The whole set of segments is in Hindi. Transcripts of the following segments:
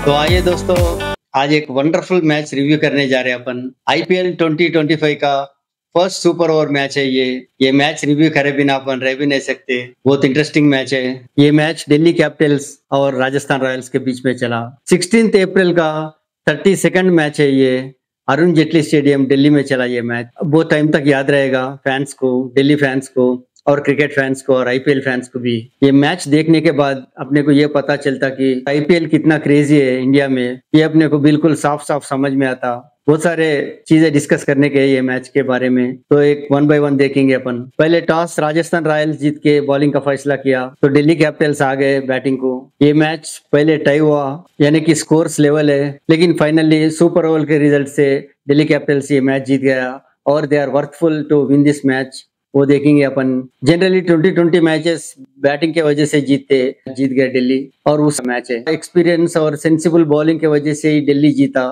तो आइए दोस्तों, आज एक वंडरफुल मैच रिव्यू करने जा रहे हैं अपन। आईपीएल 2025 का फर्स्ट सुपर ओवर मैच है ये। ये मैच रिव्यू करे बिना अपन रह भी नहीं सकते। बहुत इंटरेस्टिंग मैच है। ये मैच दिल्ली कैपिटल्स और राजस्थान रॉयल्स के बीच में चला। 16 अप्रैल का 32nd मैच है ये। अरुण जेटली स्टेडियम दिल्ली में चला ये मैच। बहुत टाइम तक याद रहेगा फैंस को, दिल्ली फैंस को और क्रिकेट फैंस को और आईपीएल फैंस को भी। ये मैच देखने के बाद अपने को ये पता चलता कि आईपीएल कितना क्रेजी है इंडिया में। ये अपने को बिल्कुल साफ साफ समझ में आता। बहुत सारे चीजें डिस्कस करने के ये मैच के बारे में, तो एक 1 बाय 1 देखेंगे अपन। पहले टॉस राजस्थान रॉयल्स जीत के बॉलिंग का फैसला किया, तो दिल्ली कैपिटल्स आ गए बैटिंग को। ये मैच पहले टाई हुआ, यानी कि स्कोर्स लेवल है, लेकिन फाइनली सुपर ओवर के रिजल्ट से दिल्ली कैपिटल्स ये मैच जीत गया और they are worthful to win this match. वो देखेंगे अपन। जनरली 2020 मैचेस बैटिंग के वजह से जीत गए दिल्ली, और उस मैच है एक्सपीरियंस और सेंसिबल बॉलिंग के वजह से ही दिल्ली जीता।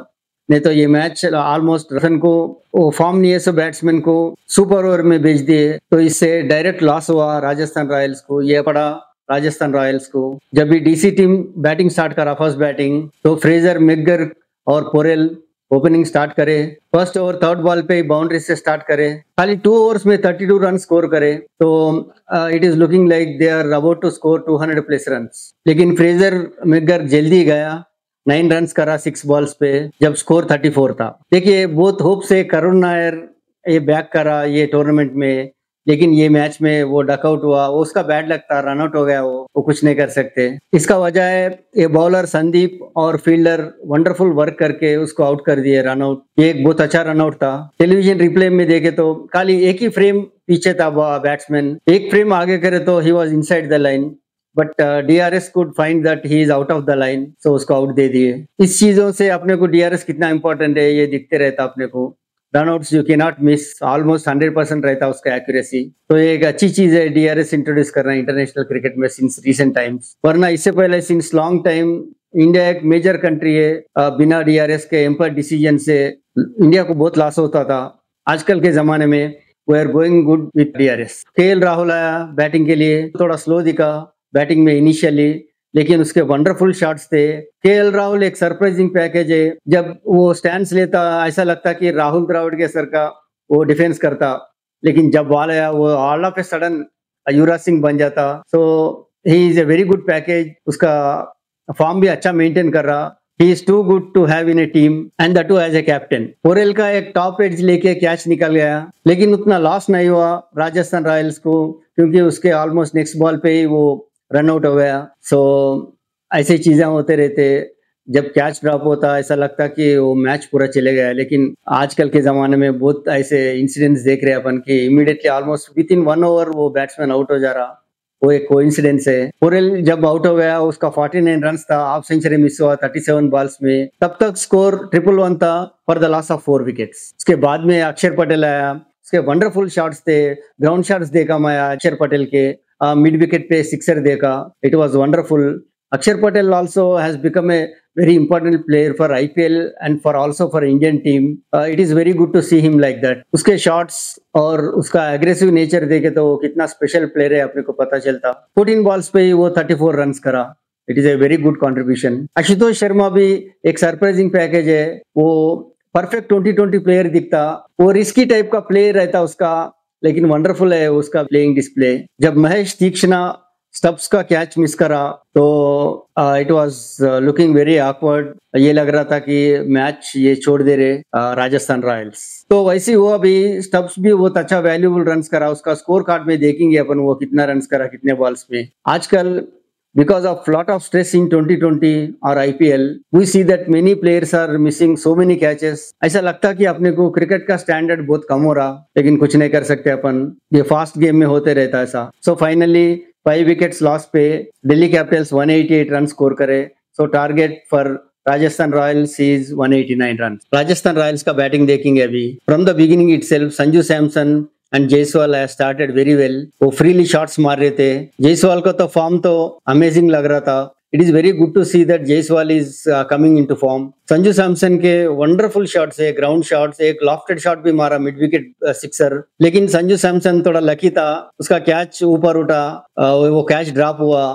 नहीं तो ये मैच ऑलमोस्ट रन को वो फॉर्म नहीं है, सो बैट्समैन को सुपर ओवर में भेज दिए, तो इससे डायरेक्ट लॉस हुआ राजस्थान रॉयल्स को। ये पड़ा राजस्थान रॉयल्स को। जब भी डीसी टीम बैटिंग स्टार्ट करा फर्स्ट बैटिंग, तो फ्रेजर, मैकगर और पोरेल ओपनिंग स्टार्ट करे। फर्स्ट ओवर थर्ड बॉल पे बाउंड्री से स्टार्ट करे। खाली 2 ओवर्स में 32 रन स्कोर करे, तो it is looking like they are about to score 200+ runs. लेकिन फ्रेजर मैकगर जल्दी गया, 9 रन करा 6 बॉल्स पे, जब स्कोर 34 था। देखिए, बहुत होप से करुण नायर ये बैक करा ये टूर्नामेंट में, लेकिन ये मैच में वो डकआउट हुआ। वो उसका बैड लक था, रन आउट हो गया। वो कुछ नहीं कर सकते। इसका वजह है ये बॉलर संदीप और फील्डर वंडरफुल वर्क करके उसको आउट कर दिए, रन आउट। ये एक बहुत अच्छा रन आउट था। टेलीविजन रिप्ले में देखे तो खाली एक ही फ्रेम पीछे था बैट्समैन, एक फ्रेम आगे करे तो he was inside the line, but DRS could find that he is out of the line, so उसको आउट दे दिए। इस चीजों से अपने को डीआरएस कितना इंपॉर्टेंट है ये दिखते रहता अपने को। Run-outs you can not miss, almost 100% रहता उसका एक्यूरेसी। तो ये एक अच्छी चीज है डीआरएस इंट्रोड्यूस करना इंटरनेशनल क्रिकेट में सिंस रीसेंट टाइम्स। वरना इससे पहले सिंस लॉन्ग टाइम इंडिया एक मेजर कंट्री है, बिना डीआरएस के एम्पायर डिसीजन से इंडिया को बहुत लॉस होता था। आजकल के जमाने में we are going good with DRS. KL Rahul आया बैटिंग के लिए, थोड़ा स्लो दिखा बैटिंग में इनिशियली, लेकिन उसके वंडरफुल शॉट्स थे। केएल राहुल एक सरप्राइजिंग पैकेज है। जब वो स्टैंड्स लेता ऐसा लगता कि राहुल द्रविड़ के सर का वो डिफेंस करता, लेकिन जब बॉल आया वो all of a sudden Yuvraj Singh बन जाता। So he is a very good package. उसका फॉर्म भी अच्छा मेंटेन कर रहा। He is too good to have in a team and that too as a captain. Porel का एक टॉप एज लेके कैच निकल गया, लेकिन उतना लॉस नहीं हुआ राजस्थान रॉयल्स को, क्योंकि उसके ऑलमोस्ट नेक्स्ट बॉल पे ही वो रन आउट हो गया। सो ऐसी चीजें होते रहते। जब कैच ड्रॉप होता ऐसा लगता कि वो मैच पूरा चले गया, लेकिन आजकल के जमाने में बहुत ऐसे इंसिडेंट्स देख रहे हैं अपन कि immediately almost with in 1 over वो बैट्समैन आउट हो जा रहा। वो एक कोइंसिडेंस है। पोरेल जब आउट हो गया उसका 49 रन था, हाफ सेंचुरी मिस हुआ 37 बॉल्स में। तब तक स्कोर 111 था for the loss of 4 wickets. उसके बाद में अक्षर पटेल आया, उसके वंडरफुल शॉट्स थे, ग्राउंड शॉट्स देखा मैं अक्षर पटेल के। मिड विकेट पे सिक्सर देखा, इट वाज वंडरफुल। अक्षर Patel also has become a very important player for IPL and for also for Indian team. It is very good to see him like that. उसके शॉट्स और उसका एग्रेसिव नेचर देखे तो वो कितना स्पेशल प्लेयर है अपने को पता चलता। 14 बॉल्स पे ही वो 34 रन करा। It is a very good contribution. Ashutosh Sharma भी एक सरप्राइजिंग पैकेज है। वो परफेक्ट 2020 प्लेयर दिखता। वो रिस्की टाइप का प्लेयर रहता उसका, लेकिन वंडरफुल है उसका प्लेइंग डिस्प्ले। जब महेश तीक्ष्णा स्टब्स का कैच मिस करा तो it was looking very awkward. ये लग रहा था कि मैच ये छोड़ दे रहे राजस्थान रॉयल्स। तो वैसे हुआ भी। स्टब्स भी बहुत अच्छा वैल्यूबल रन्स करा। उसका स्कोर कार्ड में देखेंगे अपन वो कितना रन्स करा कितने बॉल्स में। आजकल because of lot of stress in 2020 or IPL, we see that many players are missing so many catches. ऐसा लगता कि अपने को क्रिकेट का स्टैंडर्ड बहुत कम हो रहा, लेकिन कुछ नहीं कर सकते अपन। ये फास्ट गेम में होते रहता ऐसा। सो फाइनली 5 विकेट्स लॉस पे दिल्ली कैपिटल्स 188 रन स्कोर करे। सो target for Rajasthan Royals is 189 run. Rajasthan Royals का बैटिंग देखेंगे अभी। From the beginning itself Sanju Samson and Jaiswal has started very well. वो फ्रीली शॉट्स मार रहे थे। जायसवाल का तो फॉर्म तो अमेजिंग लग रहा था। It is very good to see that Jaiswal is coming into form. Sanju Samson के वंडरफुल शॉट्स है, ग्राउंड शॉट्स, एक लॉफ्टेड शॉट भी मारा मिड विकेट सिक्सर। लेकिन संजू सैमसन थोड़ा लकी था, उसका कैच ऊपर उठा, वो कैच ड्रॉप हुआ।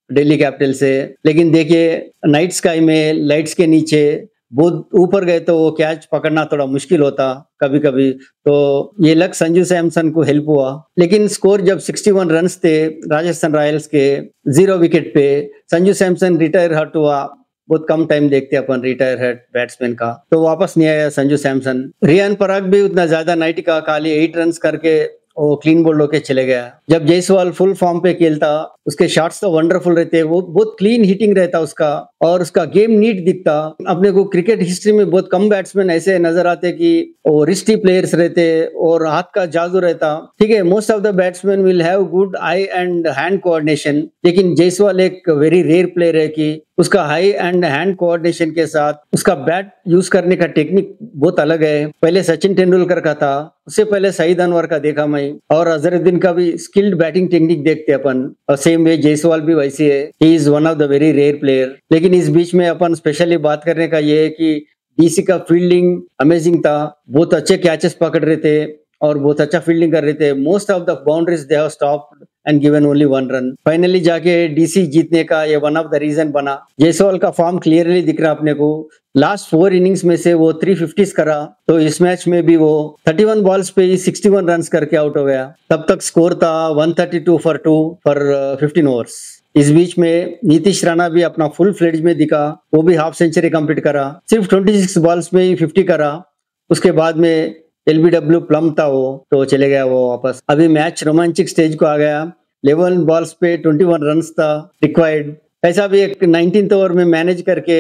दिल्ली कैपिटल से, लेकिन देखिए नाइट स्काई में लाइट्स के नीचे बहुत ऊपर गए तो वो कैच पकड़ना थोड़ा मुश्किल होता कभी-कभी। तो ये लक संजू सैमसन को हेल्प हुआ, लेकिन स्कोर जब 61 रन्स थे राजस्थान रॉयल्स के 0 विकेट पे, संजू सैमसन रिटायर हर्ट हुआ। बहुत कम टाइम देखते हैं अपन रिटायर हर्ट बैट्समैन का, तो वापस नहीं आया संजू सैमसन। रियान पराग भी उतना ज्यादा नाइट का, खाली 8 रन्स करके वो क्लीन बोल्ड होके चले गया। जब जायसवाल फुल फॉर्म पे खेलता, उसके शॉट्स तो वंडरफुल रहते, वो बहुत क्लीन हिटिंग रहता उसका, और उसका गेम नीट दिखता। अपने को क्रिकेट हिस्ट्री में बहुत कम बैट्समैन ऐसे नजर आते कि वो रिस्टी प्लेयर्स रहते और हाथ का जादू रहता। ठीक है, most of the batsman will have good I and hand coordination, लेकिन जायसवाल एक वेरी रेयर प्लेयर है कि उसका हाई एंड हैंड कोऑर्डिनेशन के साथ उसका बैट यूज करने का टेक्निक बहुत अलग है। पहले सचिन तेंदुलकर का था, उससे पहले सईद अनवर का देखा मैं, और अजहरुद्दीन का भी स्किल्ड बैटिंग टेक्निक देखते अपन, और सेम वे जायसवाल भी वैसे है। He is one of the very rare player. लेकिन इस बीच में अपन स्पेशली बात करने का ये है कि डीसी का फील्डिंग अमेजिंग था, बहुत अच्छे कैचेस पकड़ रहे थे और बहुत अच्छा फील्डिंग कर रहे थे। Most of the boundaries they have stopped and given only 1 run. Finally जाके डीसी जीतने का ये वन ऑफ द रीजन बना। जायसवाल का फॉर्म क्लियरली दिख रहा अपने को, लास्ट 4 इनिंग्स में से वो 350 करा, तो इस मैच में भी वो 31 बॉल्स पे ही 61 रन करके आउट हो गया। तब तक स्कोर था 132 फॉर 2 फॉर 15 ओवर्स। इस बीच में नीतीश राणा भी अपना फुल फ्लेज में दिखा, वो भी हाफ सेंचुरी कंप्लीट करा, सिर्फ 26 बॉल्स में ही 50 करा। उसके बाद में एलबीडब्ल्यू प्लम था वो, तो चले गया वो वापस। अभी मैच रोमांचिक स्टेज को आ गया। 11 बॉल्स पे 21 रन्स था रिक्वायर्ड। ऐसा भी एक 19th ओवर में मैनेज करके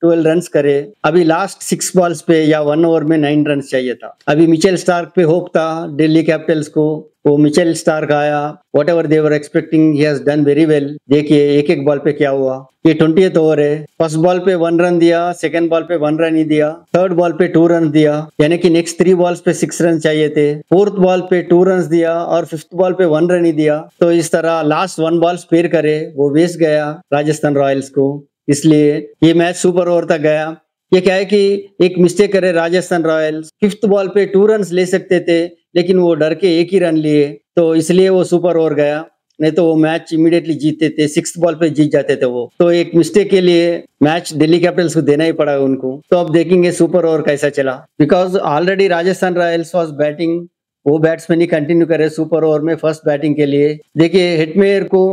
12 रन्स करे। अभी लास्ट 6 बॉल्स पे या 1 ओवर में 9 रन्स चाहिए था। अभी मिचेल स्टार्क पे होप था दिल्ली कैपिटल्स को, वो मिचेल स्टार्क आया। What ever they were expecting, he has done very well. देखिए एक एक बॉल पे क्या हुआ। ये 20th ओवर है, फर्स्ट बॉल पे 1 रन दिया, सेकंड बॉल पे 1 रन ही दिया, थर्ड बॉल पे 2 रन दिया, यानी कि नेक्स्ट 3 बॉल्स पे 6 रन चाहिए थे। फोर्थ बॉल पे 2 रन दिया और फिफ्थ बॉल पे 1 रन ही दिया। तो इस तरह लास्ट 1 बॉल स्पेयर करे, वो वेस्ट गया राजस्थान रॉयल्स को, इसलिए ये मैच सुपर ओवर तक गया। ये क्या है कि एक मिस्टेक करे राजस्थान रॉयल्स, फिफ्थ बॉल पे 2 रन ले सकते थे, लेकिन वो डर के 1 ही रन लिए, तो इसलिए वो सुपर ओवर गया। नहीं तो वो मैच इमीडिएटली जीतते थे, 6th बॉल पे जीत जाते थे वो। तो एक मिस्टेक के लिए मैच दिल्ली कैपिटल्स को देना ही पड़ा उनको। तो अब देखेंगे सुपर ओवर कैसा चला, because already Rajasthan Royals was batting, वो बैट्समैन ही कंटिन्यू करे सुपर ओवर में फर्स्ट बैटिंग के लिए। देखिए हेटमेयर को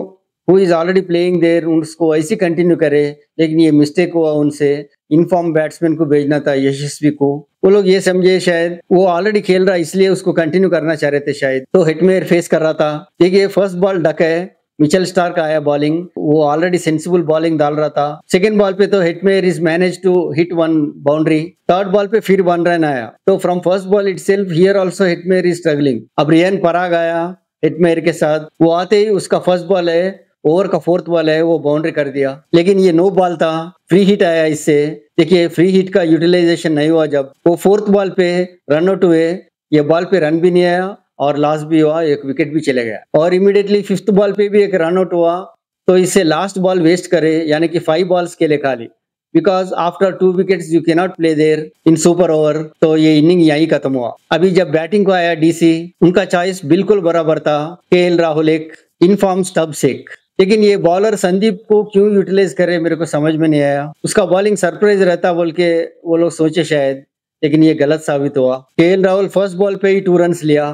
who is already playing there, उसको ऐसे कंटिन्यू करे, लेकिन ये मिस्टेक हुआ उनसे। इनफॉर्म बैट्समैन को भेजना था, यशस्वी को। वो लोग ये समझे शायद वो ऑलरेडी खेल रहा है इसलिए उसको कंटिन्यू करना चाह रहे थे शायद, तो हेटमेयर फेस कर रहा था। देखिए फर्स्ट बॉल डक है, मिचेल स्टार्क आया बॉलिंग, वो ऑलरेडी सेंसिबल बॉलिंग डाल रहा था। सेकंड बॉल पे तो Hetmyer is manage to hit 1 boundary. Third ball पे फिर 1 रन आया। तो from first ball itself here also Hetmyer is struggling. अब रियान पराग आया हेटमेयर के साथ, वो आते ही उसका फर्स्ट बॉल है, ओवर का 4th बॉल है, वो बाउंड्री कर दिया। लेकिन ये नो बॉल था, फ्री हिट आया इससे। देखिए फ्री हिट का यूटिलाइजेशन नहीं हुआ, जब वो 4th बॉल पे रन आउट हुए, ये बॉल पे रन भी नहीं आया और लॉस भी हुआ, एक विकेट भी चले गया। और इमीडिएटली 5th बॉल पे भी एक रन आउट हुआ, तो इससे लास्ट बॉल वेस्ट करे, यानी कि 5 बॉल्स के लिए खाली, because after 2 wickets you can not play there in super over. तो ये इनिंग यही खत्म हुआ। अभी जब बैटिंग को आया डीसी, उनका चॉइस बिल्कुल बराबर था, केएल राहुल एक इनफॉर्म स्टब शेक। लेकिन ये बॉलर संदीप को क्यों यूटिलाइज करे मेरे को समझ में नहीं आया। उसका बॉलिंग सरप्राइज रहता बोल के वो लोग सोचे शायद, लेकिन ये गलत साबित हुआ। केएल राहुल फर्स्ट बॉल पे ही 2 रन लिया,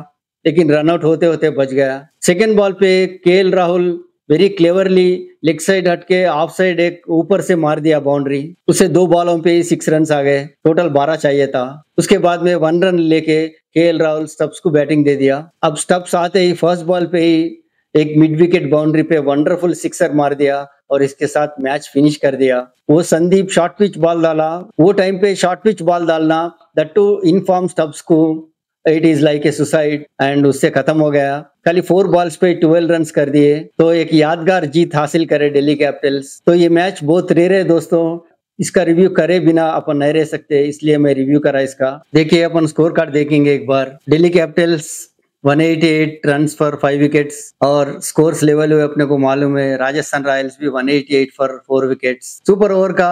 लेकिन रन आउट होते होते बच गया। सेकंड बॉल पे KL Rahul very cleverly leg side हटके ऑफ साइड एक ऊपर से मार दिया बाउंड्री, उससे 2 बॉलों पे ही 6 रन आ गए, टोटल 12 चाहिए था। उसके बाद में 1 रन लेके केएल राहुल स्टब्स को बैटिंग दे दिया। अब स्टब्स आते ही फर्स्ट बॉल पे ही एक मिड विकेट बाउंड्री पे वंडरफुल सिक्सर मार दिया और इसके साथ मैच फिनिश कर दिया। वो संदीप शॉर्ट पिच बॉल डाला, वो टाइम पे शॉर्ट पिच बॉल डालना, दैट टू इनफॉर्म स्टब्स को, it is like a suicide, and उससे खत्म हो गया। खाली 4 बॉल्स पे 12 रन कर दिए, तो एक यादगार जीत हासिल करे दिल्ली कैपिटल्स। तो ये मैच बहुत रेयर है दोस्तों, इसका रिव्यू करे बिना अपन नहीं रह सकते, इसलिए मैं रिव्यू करा इसका। देखिए अपन स्कोर कार्ड देखेंगे एक बार। Delhi Capitals 188 run for 5 wickets, और स्कोर्स लेवल हुए अपने को मालूम है। राजस्थान रॉयल्स भी 188 फॉर 4 विकेट्स। सुपर ओवर का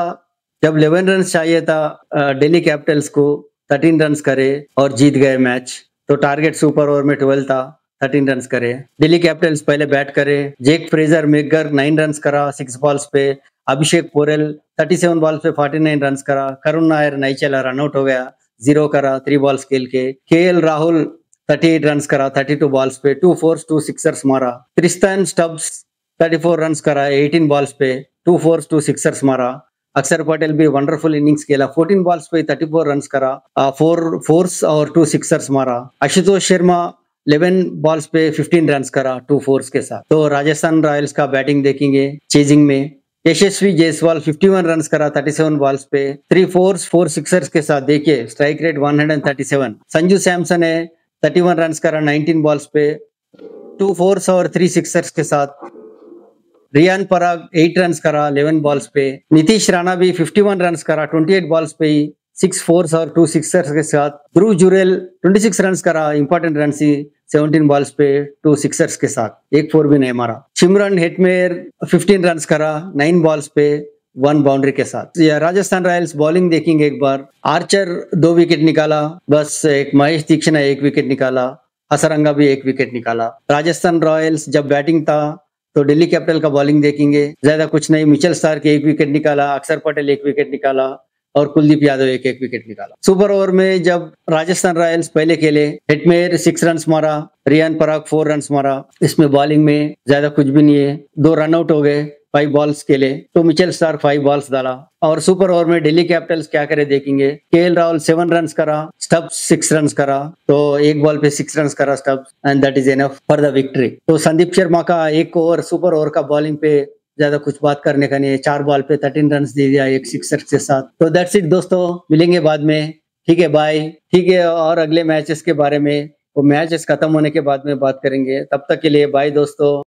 जब 11 रन चाहिए था दिल्ली कैपिटल्स को, 13 रन करे और जीत गए मैच। तो टारगेट सुपर ओवर में 12 था, 13 रन करे। दिल्ली कैपिटल्स पहले बैट करे, जेक फ्रेजर मेगर 9 रन करा 6 बॉल्स पे। अभिषेक पोरेल 37 बॉल्स पे 49 रन करा। करुण नायर नहीं चला, रन आउट हो गया, 0 करा 3 बॉल्स खेल के। केएल राहुल 38 रन करा 32 बॉल्स पे, 2 फोर्स 2 सिक्सर्स मारा। ट्रिस्टन स्टब्स 34 रन करा 18 बॉल्स पे, 2 फोर्स 2 सिक्सर्स मारा। अक्षर पटेल भी वंडरफुल इनिंग्स खेला, 14 बॉल्स पे 34 रन करा, 4 फोर्स और 2 सिक्सर्स मारा। आशुतोष शर्मा 11 बॉल्स पे 15 रन करा 2 फोर्स के साथ। तो राजस्थान रॉयल्स का बैटिंग देखेंगे चेजिंग में। यशस्वी जायसवाल 51 रन करा 37 बॉल्स पे, 3 फोर्स 4 सिक्सर्स के साथ। देखिए स्ट्राइक रेट 137। संजू सैमसन है 31 रन करा 19 बॉल्स पे, 2 फोर्स और 3 सिक्सर्स के साथ। रियान पराग 8 रन करा 11 बॉल्स पे। नीतीश राणा भी 51 रन करा 28 बॉल्स पे, 6 फोर्स और 2 सिक्सर्स के साथ। ध्रुव जुरेल 26 रन करा, इंपॉर्टेंट रन सी 17 बॉल्स पे 2 सिक्सर्स के साथ, 1 फोर भी नहीं मारा। सिमरन हेटमेयर 15 रन करा 9 बॉल्स पे 1 बाउंड्री के साथ। राजस्थान रॉयल्स बॉलिंग देखेंगे एक बार। आर्चर 2 विकेट निकाला, बस एक महेश तीक्ष्ण 1 विकेट निकाला, हसरंगा भी 1 विकेट निकाला। राजस्थान रॉयल्स जब बैटिंग था तो दिल्ली कैपिटल का बॉलिंग देखेंगे, ज्यादा कुछ नहीं। मिचेल स्टार्क 1 विकेट निकाला, अक्षर पटेल 1 विकेट निकाला और कुलदीप यादव 1 विकेट निकाला। सुपर ओवर में जब राजस्थान रॉयल्स पहले खेले, हेटमेयर 6 रन मारा, रियान पराग 4 रन मारा। इसमें बॉलिंग में ज्यादा कुछ भी नहीं है, 2 रन आउट हो गए, 5 बॉल्स खेले तो मिचेल स्टार्क 5 बॉल्स डाला। और सुपर ओवर में दिल्ली कैपिटल्स क्या करे देखेंगे। केएल राहुल 7 रन करा, स्टब्स 6 रन करा, तो 1 बॉल पे 6 रन करा Stubbs, and that is enough for the victory. तो संदीप शर्मा का 1 ओवर सुपर ओवर का बॉलिंग पे ज्यादा कुछ बात करने का नहीं है, 4 बॉल पे 13 रन दे दिया 1 सिक्सर के साथ। तो दैट्स इट दोस्तों, मिलेंगे बाद में, ठीक है, बाय। ठीक है, और अगले मैचेस के बारे में, वो मैचेस खत्म होने के बाद में बात करेंगे। तब तक के लिए बाय दोस्तों।